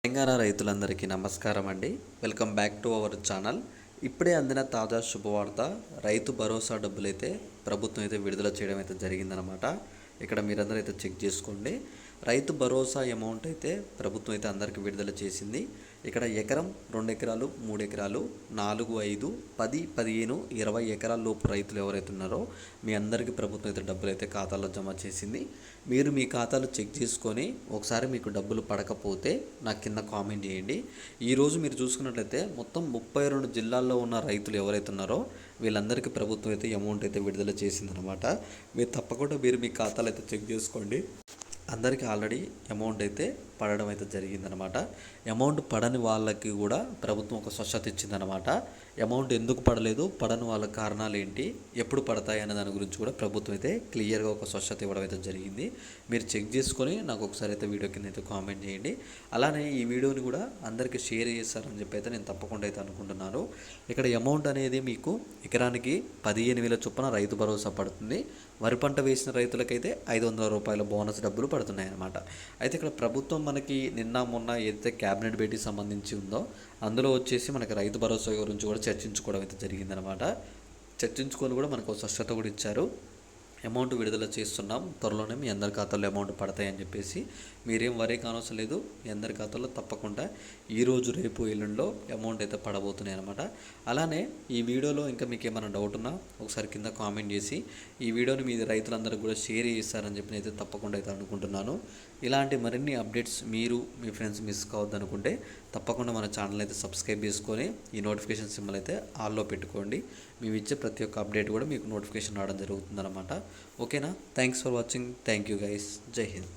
తెలంగాణ రైతులందరికీ నమస్కారం అండి. Welcome back to our channel. ఇప్పుడే అందిన తాజా శుభవార్త, రైతు భరోసా డబ్బులైతే ప్రభుత్వం అయితే విడుదల చేయడం అయితే జరిగిందనమాట. ఇక్కడ మీరందరూ అయితే చెక్ చేసుకోండి. రైతు భరోసా అమౌంట్ అయితే ప్రభుత్వం అయితే అందరికీ విడుదల చేసింది. ఇక్కడ ఎకరం, 2 ఎకరాలు, 3 ఎకరాలు, 4, 5, 10, 15, 20 ఎకరాల లోపు రైతులు ఎవరైతే ఉన్నారో మీ అందరికీ ప్రభుత్వం అయితే డబ్బులు అయితే ఖాతాలో జమ చేసింది. మీరు మీ ఖాతాలు చెక్ చేసుకొని ఒకసారి మీకు డబ్బులు పడకపోతే నాకు కింద కామెంట్ చేయండి. ఈరోజు మీరు చూసుకున్నట్లయితే మొత్తం 32 జిల్లాల్లో ఉన్న రైతులు ఎవరైతే ఉన్నారో వీళ్ళందరికీ ప్రభుత్వం అయితే అమౌంట్ అయితే విడుదల చేసిందనమాట. మీరు తప్పకుండా మీ ఖాతాలు అయితే చెక్ చేసుకోండి. అందరికీ ఆల్రెడీ అమౌంట్ అయితే పడడం అయితే జరిగిందనమాట. అమౌంట్ పడని వాళ్ళకి కూడా ప్రభుత్వం ఒక స్వచ్ఛత ఇచ్చిందనమాట. అమౌంట్ ఎందుకు పడలేదు, పడని వాళ్ళ కారణాలు ఏంటి, ఎప్పుడు పడతాయి అనే దాని గురించి కూడా ప్రభుత్వం అయితే క్లియర్గా ఒక స్వచ్ఛత ఇవ్వడం అయితే జరిగింది. మీరు చెక్ చేసుకొని నాకు ఒకసారి అయితే వీడియో కింద అయితే కామెంట్ చేయండి. అలానే ఈ వీడియోని కూడా అందరికీ షేర్ చేస్తారని చెప్పి అయితే నేను తప్పకుండా అయితే అనుకుంటున్నాను. ఇక్కడ అమౌంట్ అనేది మీకు ఎకరానికి 15,000 చొప్పున రైతు భరోసా పడుతుంది. వరి పంట వేసిన రైతులకైతే 500 రూపాయల బోనస్ డబ్బులు పడుతున్నాయి అన్నమాట. అయితే ఇక్కడ ప్రభుత్వం మనకి మొన్న ఏదైతే క్యాబినెట్ భేటీ సంబంధించి ఉందో అందులో వచ్చేసి మనకి రైతు భరోసా గురించి కూడా చర్చించుకోవడం అయితే జరిగిందనమాట. చర్చించుకొని కూడా మనకు స్పష్టత కూడా ఇచ్చారు. అమౌంట్ విడుదల చేస్తున్నాం, త్వరలోనే మీ అందరి ఖాతాల్లో అమౌంట్ పడతాయని చెప్పేసి మీరేం వరీ కానవసరం లేదు. మీ అందరి ఖాతాల్లో తప్పకుండా ఈరోజు, రేపు, ఎల్లుండిలో అమౌంట్ అయితే పడబోతున్నాయి అనమాట. అలానే ఈ వీడియోలో ఇంకా మీకు ఏమైనా డౌట్ ఉన్నా ఒకసారి కింద కామెంట్ చేసి ఈ వీడియోని మీ రైతులందరికీ కూడా షేర్ చేస్తారని చెప్పి అయితే తప్పకుండా అయితే అనుకుంటున్నాను. ఇలాంటి మరిన్ని అప్డేట్స్ మీరు మీ ఫ్రెండ్స్ మిస్ కావద్దు అనుకుంటే తప్పకుండా మన ఛానల్ అయితే సబ్స్క్రైబ్ చేసుకొని ఈ నోటిఫికేషన్ సింబల్ అయితే ఆల్లో పెట్టుకోండి. మేము ఇచ్చే ప్రతి ఒక్క అప్డేట్ కూడా మీకు నోటిఫికేషన్ రావడం జరుగుతుందన్నమాట. ఓకేనా? Thanks for watching. Thank you guys. జై హింద్.